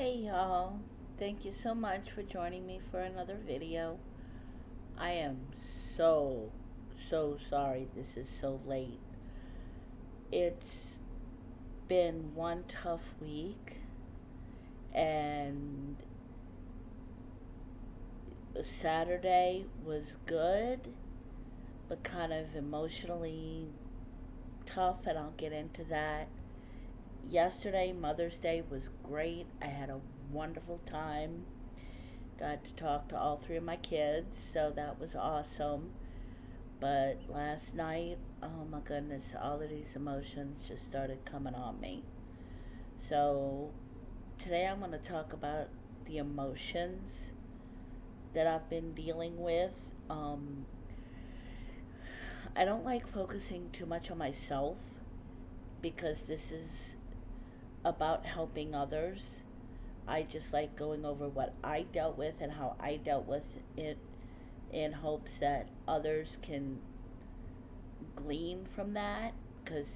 Hey y'all, thank you so much for joining me for another video. I am so, so sorry this is so late. It's been one tough week, and Saturday was good, but kind of emotionally tough, and I'll get into that. Yesterday, Mother's Day, was great. I had a wonderful time. Got to talk to all three of my kids, so that was awesome. But last night, oh my goodness, all of these emotions just started coming on me. So today I'm going to talk about the emotions that I've been dealing with. Um, I don't like focusing too much on myself because this is about helping others. I just like going over what I dealt with and how I dealt with it in hopes that others can glean from that, because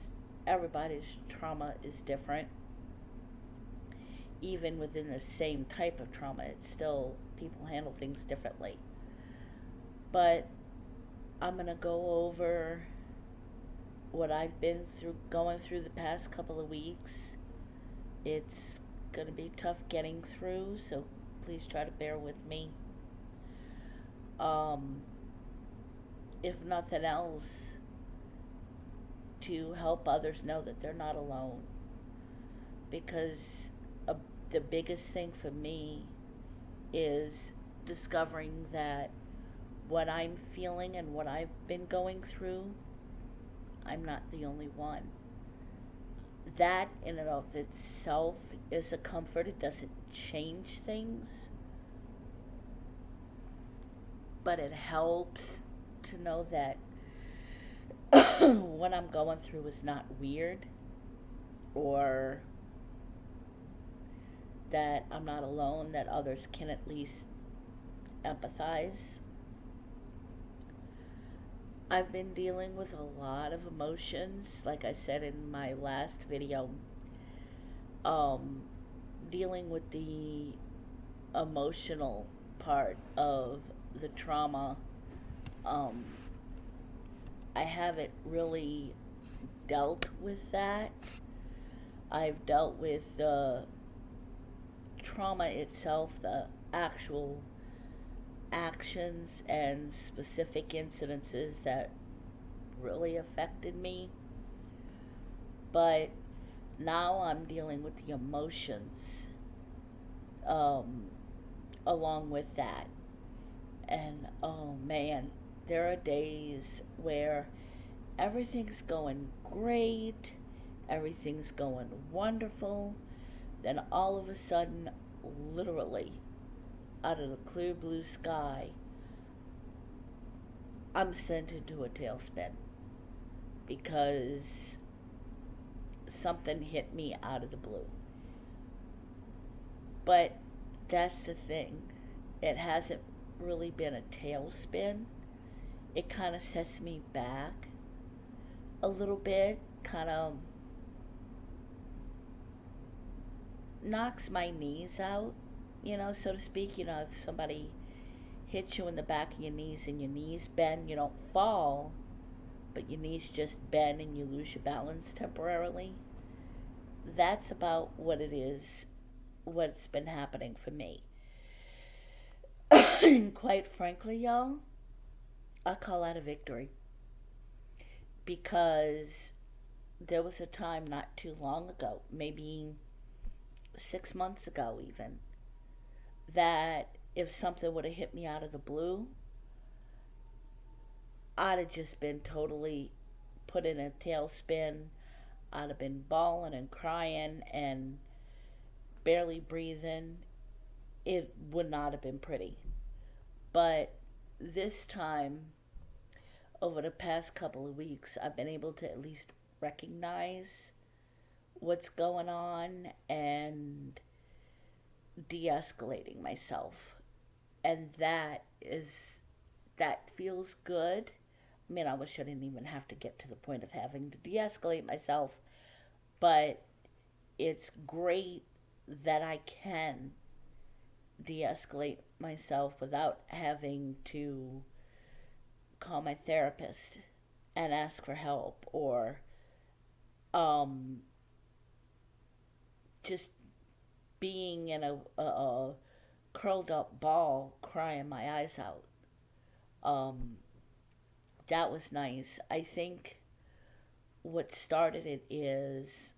everybody's trauma is different. Even within the same type of trauma, it's still people handle things differently. But I'm going to go over what I've been through going through the past couple of weeks. It's going to be tough getting through, so please try to bear with me. Um, if nothing else, to help others know that they're not alone. Because the biggest thing for me is discovering that what I'm feeling and what I've been going through, I'm not the only one. That in and of itself is a comfort. It doesn't change things, but it helps to know that what I'm going through is not weird, or that I'm not alone, that others can at least empathize. I've been dealing with a lot of emotions, like I said in my last video, um, dealing with the emotional part of the trauma. Um, I haven't really dealt with that. I've dealt with the trauma itself, the actual actions and specific incidences that really affected me. But now I'm dealing with the emotions, um, along with that. And oh man, there are days where everything's going great, everything's going wonderful. Then all of a sudden, literally, out of the clear blue sky, I'm sent into a tailspin because something hit me out of the blue. But that's the thing. It hasn't really been a tailspin. It kind of sets me back a little bit, kind of knocks my knees out, so to speak. If somebody hits you in the back of your knees and your knees bend, you don't fall, but your knees just bend and you lose your balance temporarily. That's about what it is, what's been happening for me. And quite frankly, y'all, I call that a victory, because there was a time not too long ago, maybe 6 months ago even, that if something would have hit me out of the blue, I'd have just been totally put in a tailspin. I'd have been bawling and crying and barely breathing. It would not have been pretty. But this time, over the past couple of weeks, I've been able to at least recognize what's going on and de escalating myself. And that feels good. I mean, I wish I didn't even have to get to the point of having to de escalate myself, but it's great that I can de-escalate myself without having to call my therapist and ask for help, or um, just being in a curled up ball crying my eyes out. Um, that was nice. I think what started it is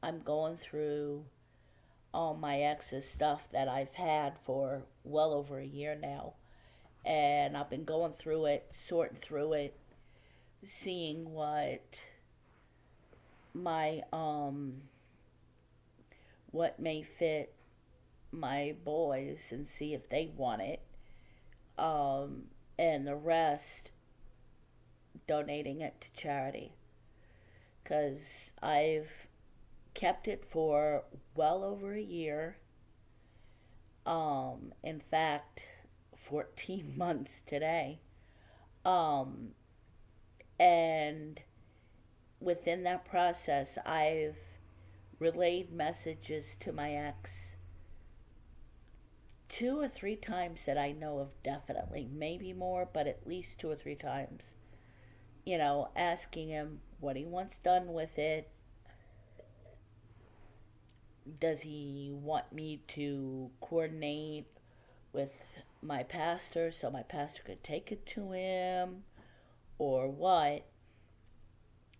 I'm going through all my ex's stuff that I've had for well over a year now. And I've been going through it, sorting through it, seeing my what may fit my boys and see if they want it. Um, and the rest donating it to charity, because I've kept it for well over a year. In fact, 14 months today. Um, and within that process, I've relayed messages to my ex two or three times that I know of, definitely. Maybe more, but at least two or three times. You know, asking him what he wants done with it. Does he want me to coordinate with my pastor so my pastor could take it to him, or what?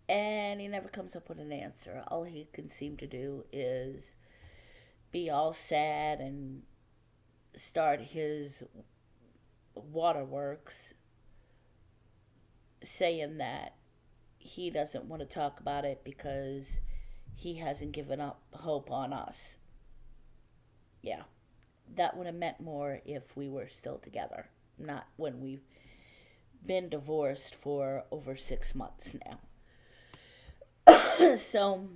And he never comes up with an answer. All he can seem to do is be all sad and start his waterworks, saying that he doesn't want to talk about it because he hasn't given up hope on us. Yeah, that would have meant more if we were still together, not when we've been divorced for over 6 months now. So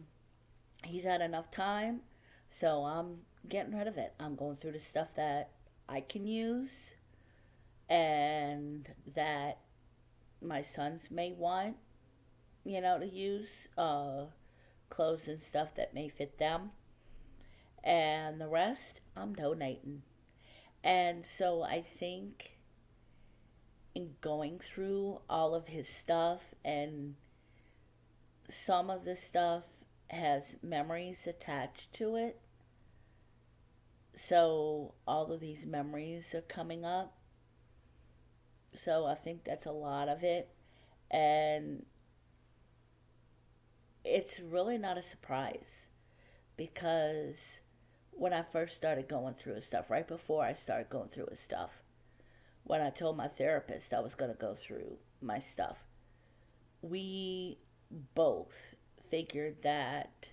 he's had enough time, so I'm getting rid of it. I'm going through the stuff that I can use and that my sons may want, to use, clothes and stuff that may fit them. And the rest, I'm donating. And so I think in going through all of his stuff, and some of the stuff has memories attached to it. So all of these memories are coming up. So I think that's a lot of it. And it's really not a surprise, because when I first started going through his stuff, right before I started going through his stuff, when I told my therapist I was going to go through my stuff, we both figured that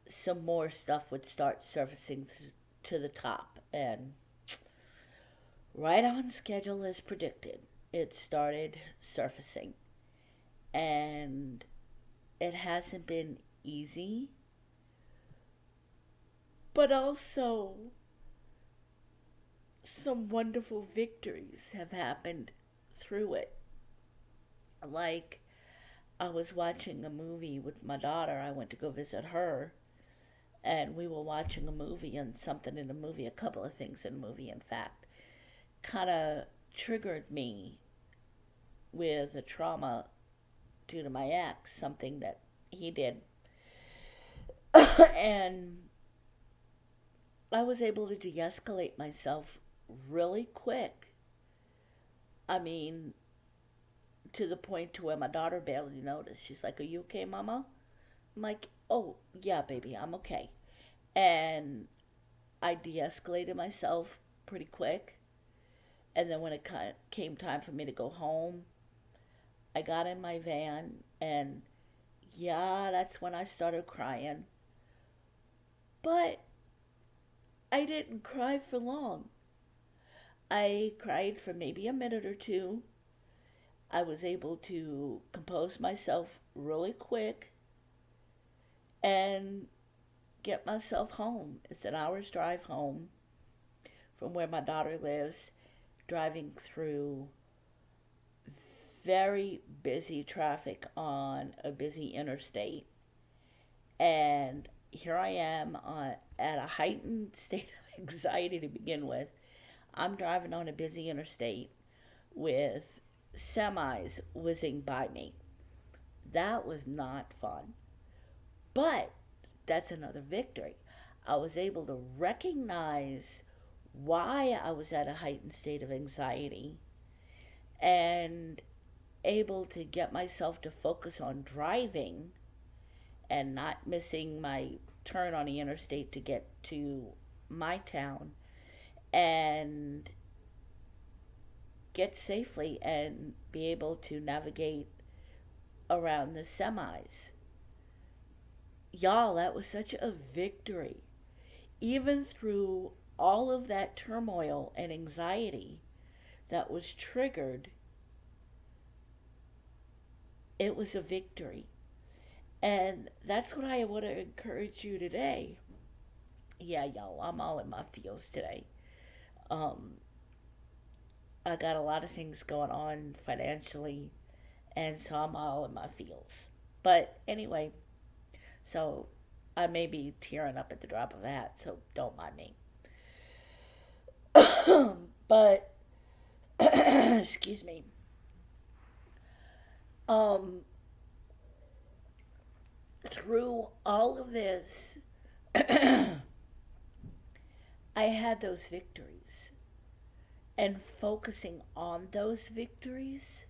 some more stuff would start surfacing to the top. And right on schedule as predicted, it started surfacing. And it hasn't been easy, but also some wonderful victories have happened through it. Like, I was watching a movie with my daughter. I went to go visit her, and we were watching a movie, and something in the movie, a couple of things in the movie, in fact, kind of triggered me with a trauma due to my ex, something that he did. And I was able to de escalate myself really quick. I mean, to the point to where my daughter barely noticed. She's like, "Are you okay, Mama?" I'm like, "Oh, yeah, baby, I'm okay." And I de escalated myself pretty quick. And then when it came time for me to go home, I got in my van, and yeah, that's when I started crying. But I didn't cry for long. I cried for maybe a minute or two. I was able to compose myself really quick and get myself home. It's an hour's drive home from where my daughter lives, driving through very busy traffic on a busy interstate. And here I am at a heightened state of anxiety to begin with. I'm driving on a busy interstate with semis whizzing by me. That was not fun. But that's another victory. I was able to recognize why I was at a heightened state of anxiety and able to get myself to focus on driving and not missing my turn on the interstate to get to my town and get safely and be able to navigate around the semis. Y'all, that was such a victory. Even through all of that turmoil and anxiety that was triggered, it was a victory. And that's what I want to encourage you today. Yeah, y'all, I'm all in my feels today. Um, I got a lot of things going on financially, and so I'm all in my feels. But anyway, so I may be tearing up at the drop of a hat, so don't mind me. But excuse me. Um, through all of this, I had those victories, and focusing on those victories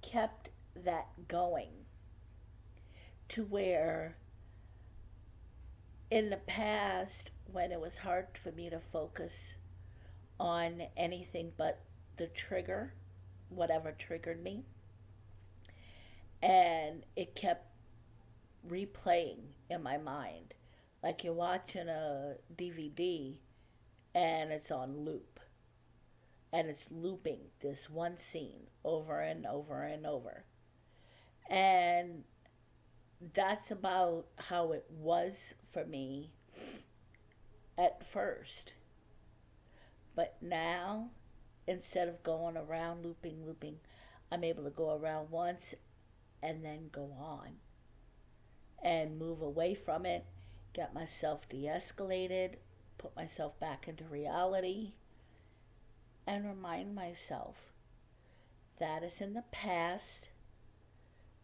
kept that going to where in the past, when it was hard for me to focus on anything but the trigger, whatever triggered me, and it kept replaying in my mind. Like you're watching a DVD and it's on loop, and it's looping this one scene over and over and over. And that's about how it was for me at first. But now, instead of going around looping, I'm able to go around once and then go on and move away from it, get myself de escalated, put myself back into reality, and remind myself that is in the past.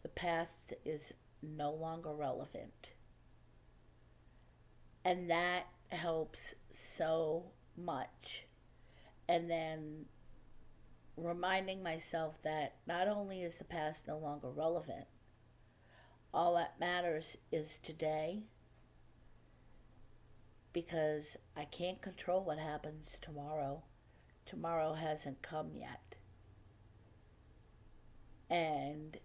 The past is no longer relevant. And that helps so much. And then reminding myself that not only is the past no longer relevant, all that matters is today, because I can't control what happens tomorrow. Tomorrow hasn't come yet. And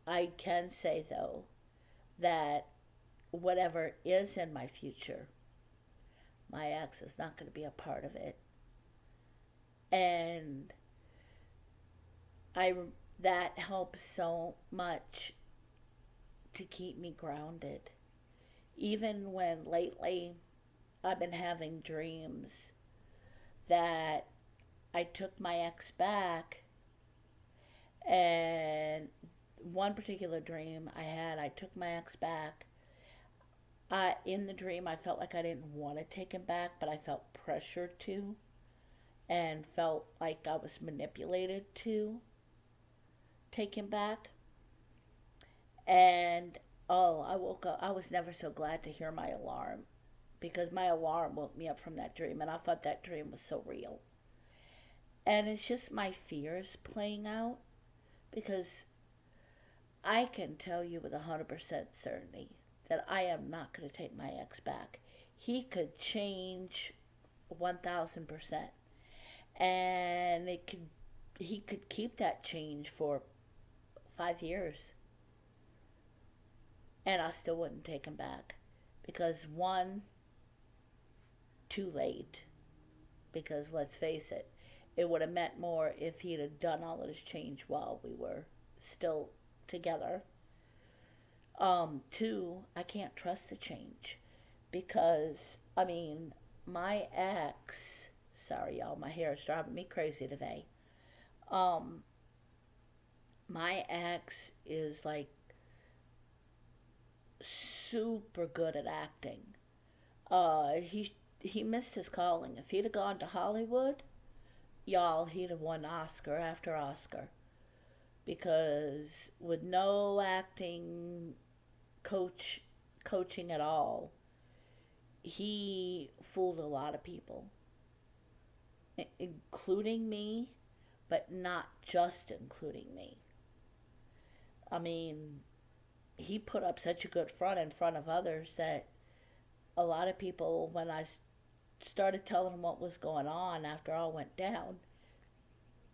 I can say, though, that whatever is in my future, my ex is not going to be a part of it. And I that helps so much to keep me grounded. Even when lately I've been having dreams that I took my ex back, and one particular dream I took my ex back. In the dream, I felt like I didn't want to take him back, but I felt pressured to, and felt like I was manipulated to take him back. And I woke up. I was never so glad to hear my alarm, because my alarm woke me up from that dream, and I thought that dream was so real. And it's just my fears playing out, because I can tell you with 100% certainty that I am not going to take my ex back. He could change 1000%, and he could keep that change for 5 years, and I still wouldn't take him back, because one, too late. Because let's face it, it would have meant more if he'd have done all of this change while we were still together. Two, I can't trust the change, because I mean, my ex. Sorry, y'all, my hair is driving me crazy today. Um, my ex is like super good at acting. He missed his calling. If he'd have gone to Hollywood, y'all, he'd have won Oscar after Oscar. Because with no acting coaching at all, he fooled a lot of people, including me, but not just including me. I mean, he put up such a good front in front of others that a lot of people, when I started telling them what was going on after all went down,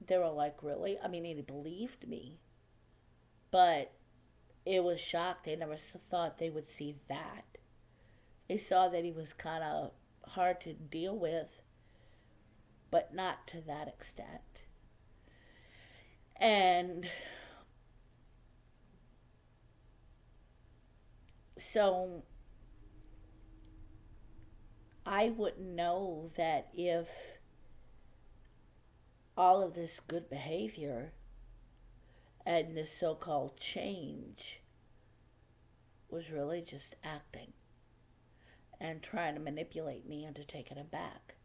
they were like, really? I mean, he believed me, but it was shocked. They never thought they would see that. They saw that he was kind of hard to deal with, but not to that extent. And so I wouldn't know that if all of this good behavior and this so called change was really just acting and trying to manipulate me into taking him back.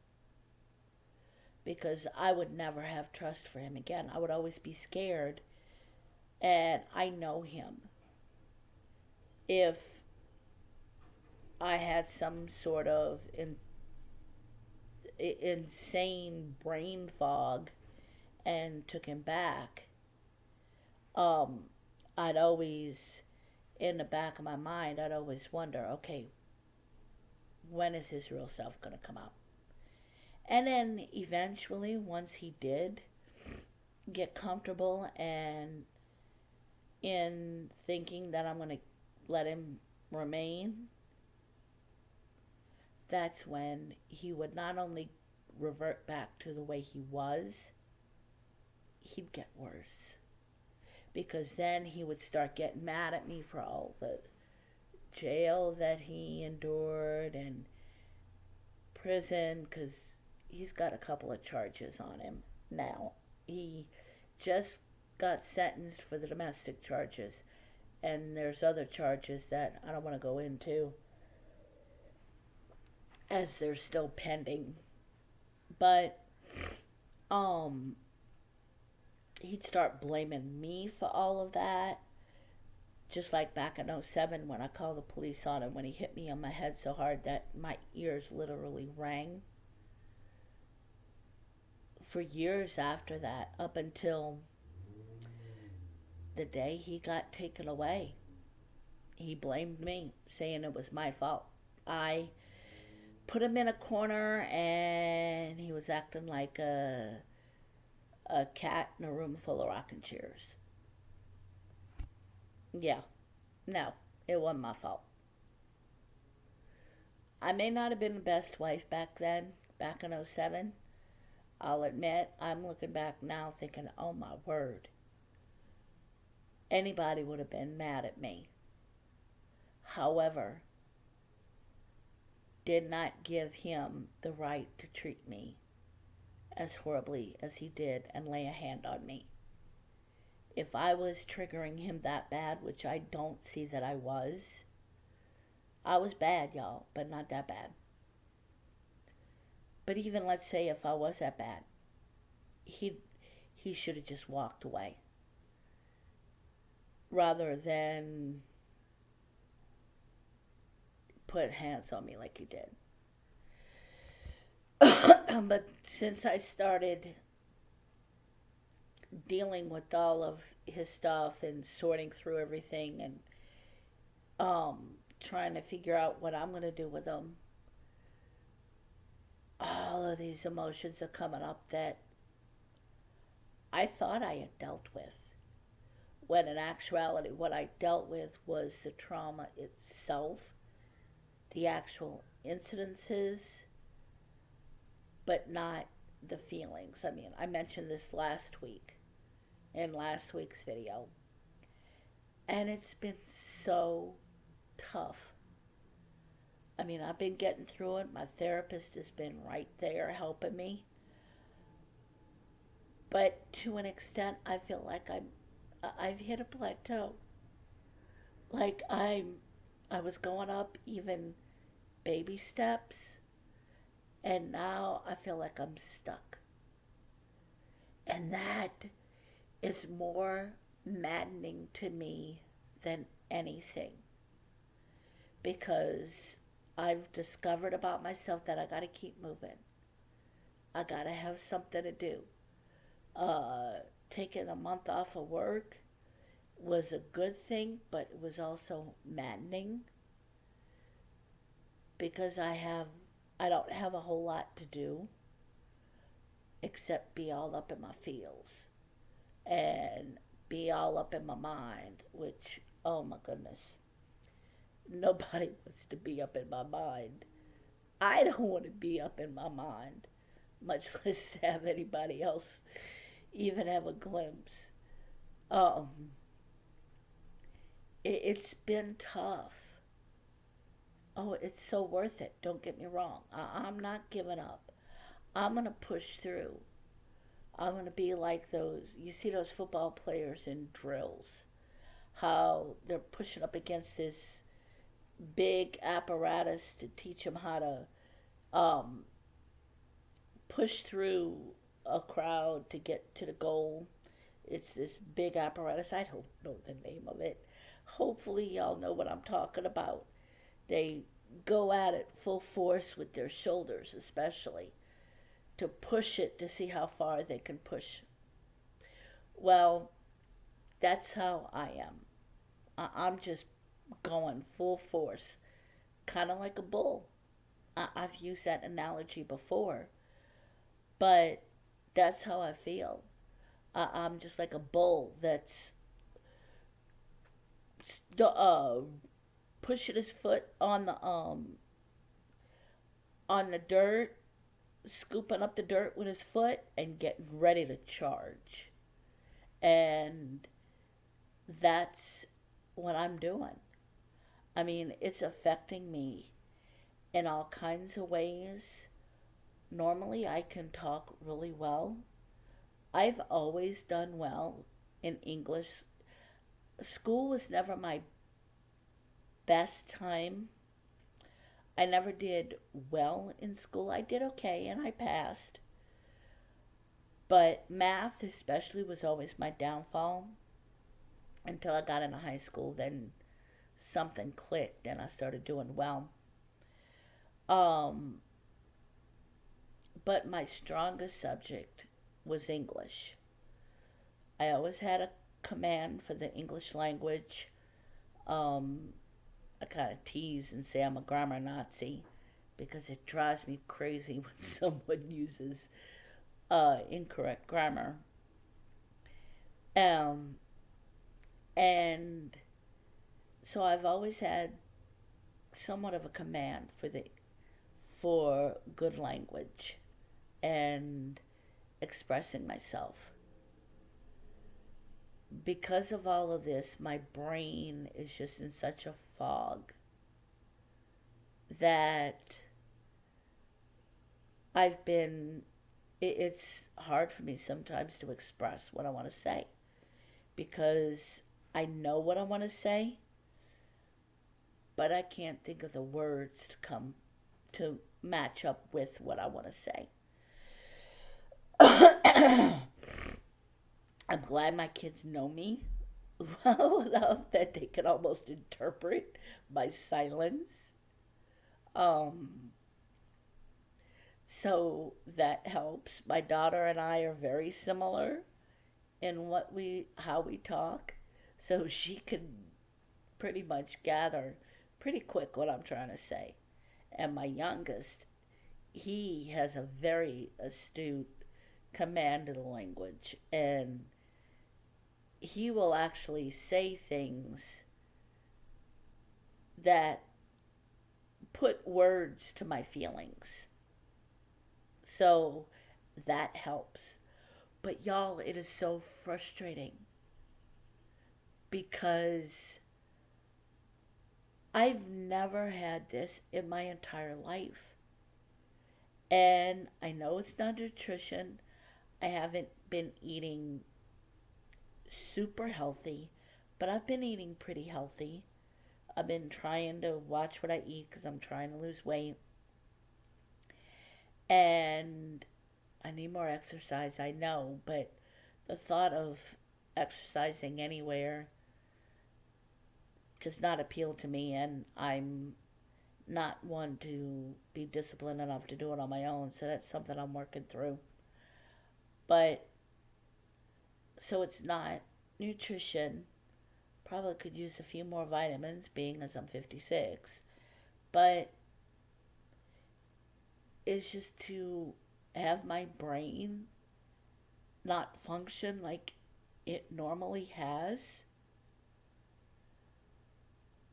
Because I would never have trust for him again. I would always be scared. And I know him. If I had some sort of insane brain fog and took him back, I'd always, in the back of my mind, I'd always wonder, okay, when is his real self going to come out? And then eventually, once he did get comfortable and in thinking that I'm going to let him remain, that's when he would not only revert back to the way he was, he'd get worse. Because then he would start getting mad at me for all the jail that he endured and prison, because he's got a couple of charges on him now. He just got sentenced for the domestic charges, and there's other charges that I don't want to go into as they're still pending. But he'd start blaming me for all of that, just like back in '07 when I called the police on him when he hit me on my head so hard that my ears literally rang. For years after that, up until the day he got taken away, he blamed me, saying it was my fault. I put him in a corner and he was acting like a cat in a room full of rocking chairs. Yeah, no, it wasn't my fault. I may not have been the best wife back then, back in '07. I'll admit, I'm looking back now thinking, oh my word, anybody would have been mad at me. However, did not give him the right to treat me as horribly as he did and lay a hand on me. If I was triggering him that bad, which I don't see that I was bad, y'all, but not that bad. But even let's say if I was that bad, he should have just walked away rather than put hands on me like he did. But since I started dealing with all of his stuff and sorting through everything and trying to figure out what I'm going to do with him, all of these emotions are coming up that I thought I had dealt with. When in actuality, what I dealt with was the trauma itself, the actual incidences, but not the feelings. I mean, I mentioned this last week in last week's video, and it's been so tough. I mean, I've been getting through it. My therapist has been right there helping me. But to an extent, I feel like I've hit a plateau. Like I was going up even baby steps, and now I feel like I'm stuck. And that is more maddening to me than anything because I've discovered about myself that I got to keep moving. I got to have something to do. Uh, Taking a month off of work was a good thing, but it was also maddening because I don't have a whole lot to do except be all up in my feels and be all up in my mind, which, oh my goodness, nobody wants to be up in my mind. I don't want to be up in my mind, much less have anybody else even have a glimpse. Um, it's been tough. Oh, it's so worth it. Don't get me wrong. I'm not giving up. I'm going to push through. I'm going to be like those, you see those football players in drills, how they're pushing up against this big apparatus to teach them how to push through a crowd to get to the goal. It's this big apparatus. I don't know the name of it. Hopefully, y'all know what I'm talking about. They go at it full force with their shoulders, especially to push it to see how far they can push. Well, that's how I am. I'm just going full force, kind of like a bull. I've used that analogy before, but that's how I feel. I'm just like a bull that's uh, pushing his foot on the dirt, scooping up the dirt with his foot, and getting ready to charge. And that's what I'm doing. I mean, it's affecting me in all kinds of ways. Normally, I can talk really well. I've always done well in English. School was never my best time. I never did well in school. I did okay and I passed. But math, especially, was always my downfall until I got into high school. Then something clicked and I started doing well. Um, but my strongest subject was English. I always had a command for the English language. Um, I kind of tease and say I'm a grammar Nazi because it drives me crazy when someone uses incorrect grammar. Um, and so I've always had somewhat of a command for good language and expressing myself. Because of all of this, my brain is just in such a fog that it's hard for me sometimes to express what I want to say because I know what I want to say, but I can't think of the words to match up with what I want to say. I'm glad my kids know me well enough that they can almost interpret my silence. Um, so that helps. My daughter and I are very similar in how we talk, so she can pretty much gather pretty quick what I'm trying to say. And my youngest, he has a very astute command of the language, and he will actually say things that put words to my feelings. So that helps. But y'all, it is so frustrating because I've never had this in my entire life. And I know it's not nutrition. I haven't been eating super healthy, but I've been eating pretty healthy. I've been trying to watch what I eat because I'm trying to lose weight. And I need more exercise, I know, but the thought of exercising anywhere does not appeal to me, and I'm not one to be disciplined enough to do it on my own, so that's something I'm working through. But so it's not nutrition. Probably could use a few more vitamins, being as I'm 56, but it's just to have my brain not function like it normally has.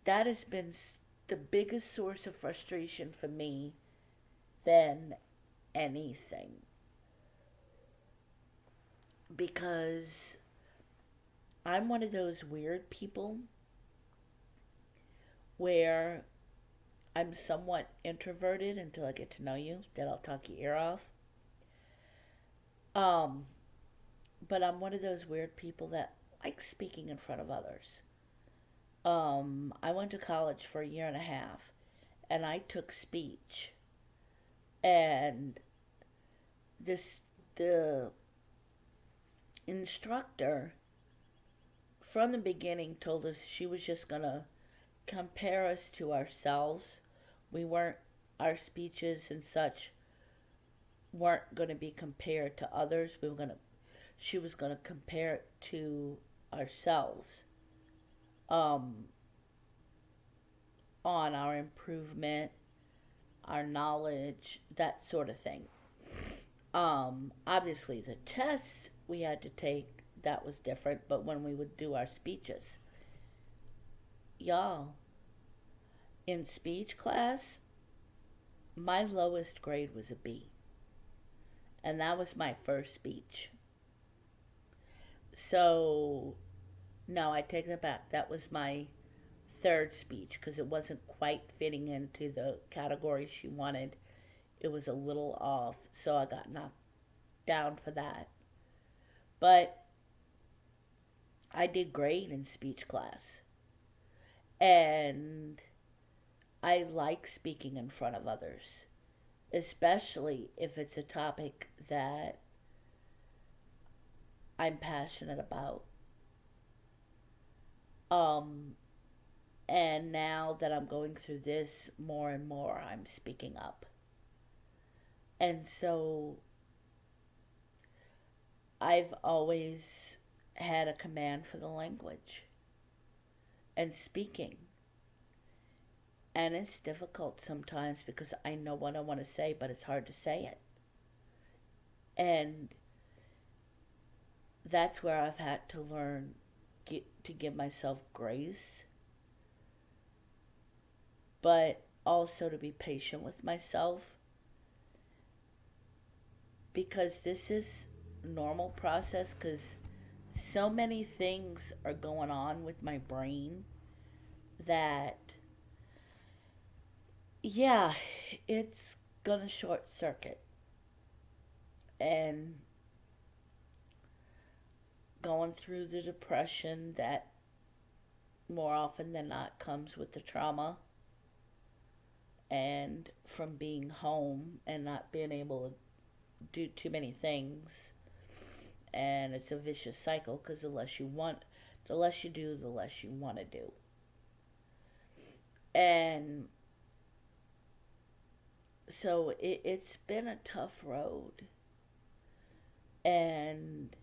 That has been the biggest source of frustration for me than anything. Because I'm one of those weird people where I'm somewhat introverted until I get to know you, then I'll talk your ear off. Um, but I'm one of those weird people that like speaking in front of others. I went to college for a year and a half and I took speech. And this the instructor from the beginning told us she was just gonna compare us to ourselves. We weren't Our speeches and such weren't going to be compared to others. She was going to compare it to ourselves, um, on our improvement, our knowledge, that sort of thing. Obviously, the tests we had to take, that was different, but when we would do our speeches, y'all, in speech class, my lowest grade was a B. And that was my first speech. So, no, I take that back. That was my third speech because it wasn't quite fitting into the category she wanted. It was a little off, so I got knocked down for that. But I did great in speech class. And I like speaking in front of others, especially if it's a topic that I'm passionate about. Um, and now that I'm going through this more and more, I'm speaking up. And so I've always had a command for the language and speaking. And it's difficult sometimes because I know what I want to say, but it's hard to say it. And that's where I've had to learn to give myself grace, but also to be patient with myself, because this is a normal process, because so many things are going on with my brain that, yeah, it's gonna short circuit. And going through the depression that more often than not comes with the trauma, and from being home and not being able to do too many things. And it's a vicious cycle because the less you do, the less you want to do. And so it's been a tough road. And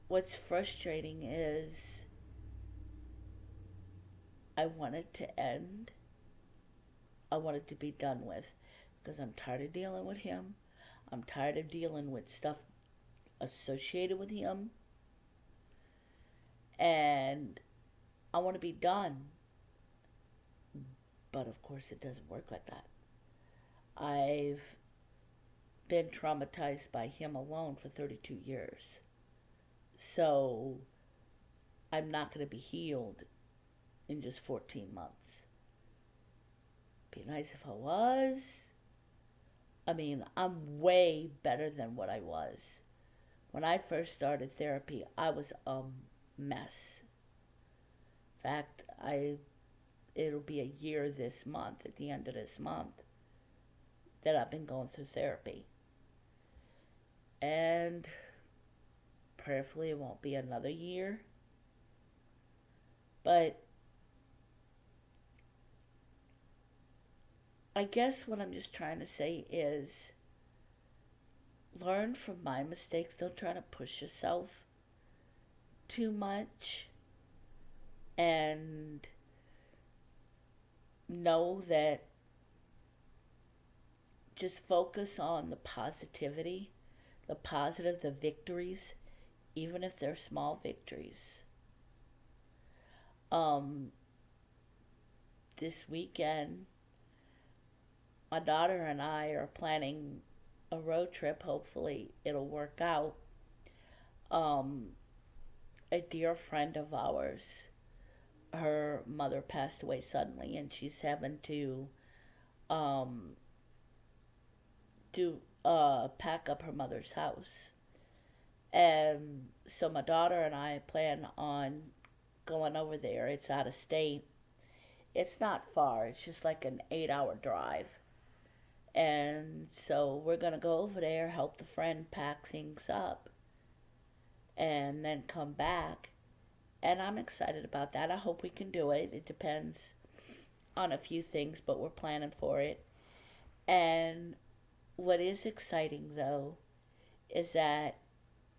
what's frustrating is I want it to end. I want it to be done with because I'm tired of dealing with him. I'm tired of dealing with stuff associated with him. And I want to be done. But of course, it doesn't work like that. I've been traumatized by him alone for 32 years. So I'm not going to be healed in just 14 months. Be nice if I was. I mean, I'm way better than what I was. When I first started therapy, I was a mess. In fact, it'll be a year this month, at the end of this month, that I've been going through therapy. And prayerfully it won't be another year. But I guess what I'm just trying to say is learn from my mistakes. Don't try to push yourself too much. And know that just focus on the positivity, the positive, the victories, even if they're small victories. Um, this weekend, my daughter and I are planning a road trip. Hopefully, it'll work out. Um, a dear friend of ours, her mother passed away suddenly, and she's having to um, do pack up her mother's house. And so my daughter and I plan on going over there. It's out of state. It's not far. It's just like an 8-hour drive. And so we're going to go over there, help the friend pack things up, and then come back. And I'm excited about that. I hope we can do it. It depends on a few things, but we're planning for it. And what is exciting, though, is that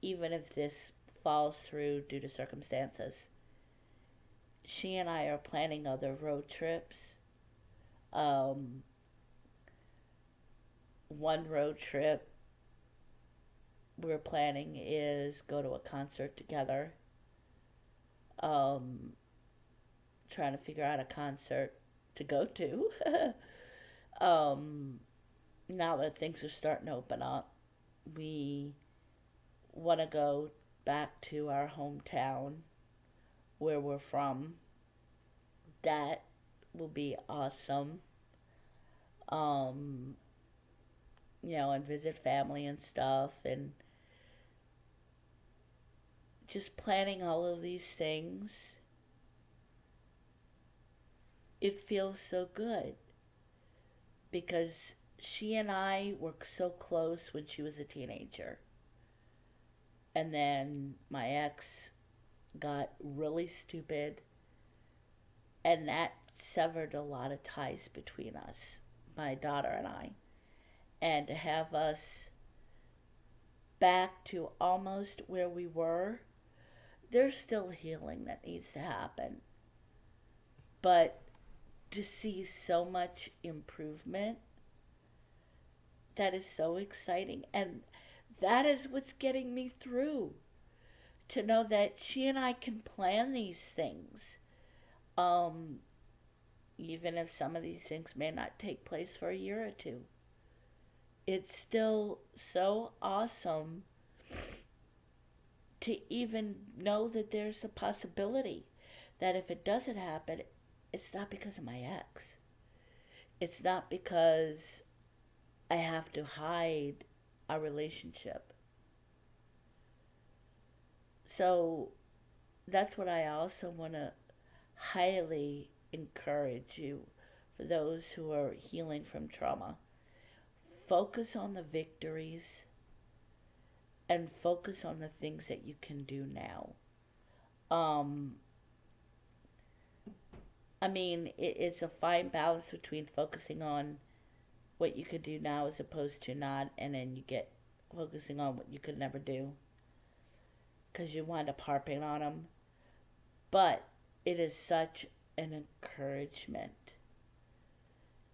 even if this falls through due to circumstances, she and I are planning other road trips. Um, One road trip we're planning is go to a concert together. Um, Trying to figure out a concert to go to. um, Now that things are starting to open up, we want to go back to our hometown where we're from. That will be awesome. Um, and visit family and stuff, and just planning all of these things. It feels so good because she and I were so close when she was a teenager. And then my ex got really stupid, and that severed a lot of ties between us, my daughter and I. And to have us back to almost where we were, there's still healing that needs to happen. But to see so much improvement, that is so exciting. And that is what's getting me through. To know that she and I can plan these things. Um, Even if some of these things may not take place for a year or two. It's still so awesome to even know that there's a possibility that if it doesn't happen, it's not because of my ex. It's not because I have to hide our relationship. So that's what I also want to highly encourage you, for those who are healing from trauma. Focus on the victories and focus on the things that you can do now. Um, it's a fine balance between focusing on what you could do now as opposed to not, and then you get focusing on what you could never do because you wind up harping on them. But it is such an encouragement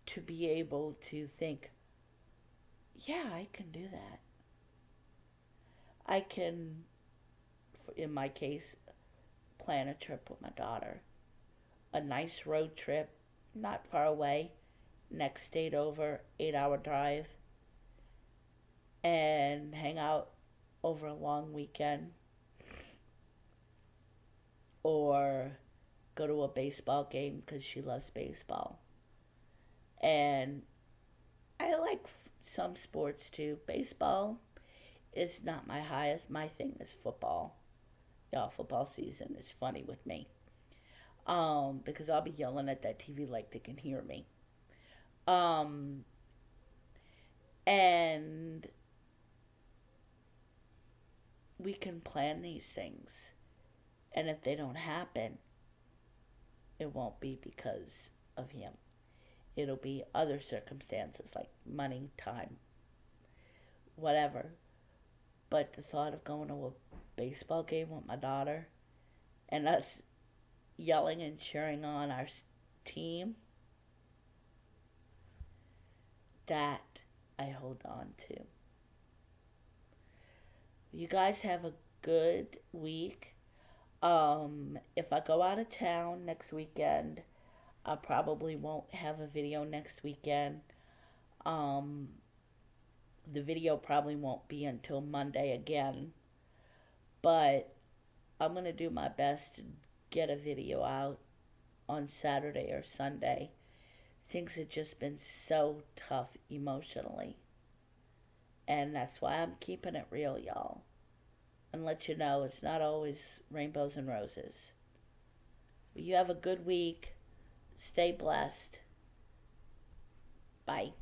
to be able to think, yeah, I can do that. I can, in my case, plan a trip with my daughter. A nice road trip, not far away, next state over, 8-hour drive, and hang out over a long weekend. Or go to a baseball game because she loves baseball. And I like some sports too. Baseball is not my highest. My thing is football. Football season is funny with me. Because I'll be yelling at that TV like they can hear me. Um, and we can plan these things. And if they don't happen, it won't be because of him. It'll be other circumstances like money, time, whatever. But the thought of going to a baseball game with my daughter and us yelling and cheering on our team, that I hold on to. You guys have a good week. If I go out of town next weekend, I probably won't have a video next weekend. Um, the video probably won't be until Monday again, but I'm going to do my best to get a video out on Saturday or Sunday. Things have just been so tough emotionally, and that's why I'm keeping it real, y'all, and let you know it's not always rainbows and roses. You have a good week. Stay blessed. Bye.